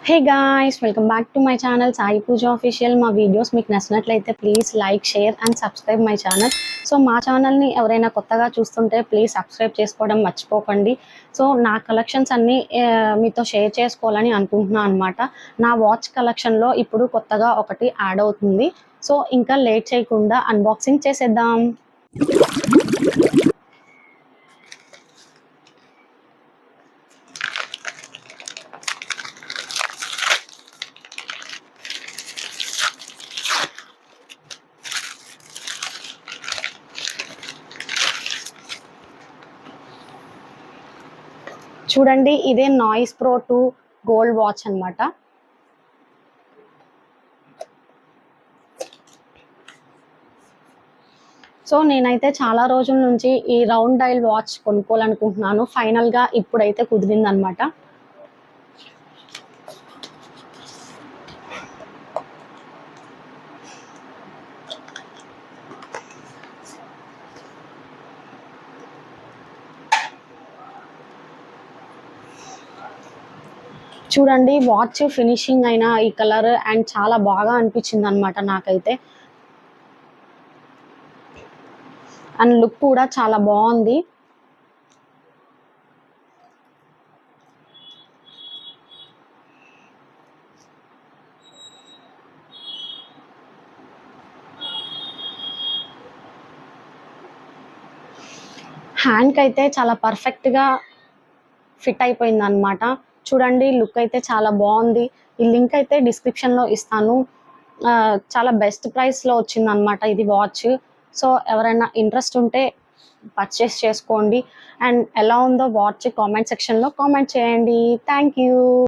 Hey guys, welcome back to my channel Sai Puja official. మా videos మీకు నచ్చినట్లయితే please like, share and subscribe my channel. So మా ఛానల్ని ఎవరైనా కొత్తగా చూస్తుంటే ప్లీజ్ సబ్స్క్రైబ్ చేసుకోవడం మర్చిపోకండి. సో నా కలెక్షన్స్ అన్నీ మీతో షేర్ చేసుకోవాలని అనుకుంటున్నాను అనమాట. నా వాచ్ కలెక్షన్లో ఇప్పుడు కొత్తగా ఒకటి యాడ్ అవుతుంది. సో ఇంకా లేట్ చేయకుండా అన్బాక్సింగ్ చేసేద్దాం. చూడండి, ఇదే నాయిస్ ప్రో 2 గోల్డ్ వాచ్ అనమాట. సో నేనైతే చాలా రోజుల నుంచి ఈ రౌండ్ డైల్ వాచ్ కొనుక్కోవాలనుకుంటున్నాను. ఫైనల్గా ఇప్పుడైతే కుదిరిందనమాట. చూడండి, వాచ్ ఫినిషింగ్ అయినా ఈ కలర్ అండ్ చాలా బాగా అనిపించింది అనమాట నాకైతే. అండ్ లుక్ కూడా చాలా బాగుంది. హ్యాండ్కి అయితే చాలా పర్ఫెక్ట్గా ఫిట్ అయిపోయింది అనమాట. చూడండి, లుక్ అయితే చాలా బాగుంది. ఈ లింక్ అయితే డిస్క్రిప్షన్లో ఇస్తాను. చాలా బెస్ట్ ప్రైస్లో వచ్చింది అనమాట ఇది వాచ్. సో ఎవరైనా ఇంట్రెస్ట్ ఉంటే పర్చేస్ చేసుకోండి. అండ్ ఎలా ఉందో వాచ్ కామెంట్ సెక్షన్లో కామెంట్ చేయండి. Thank you.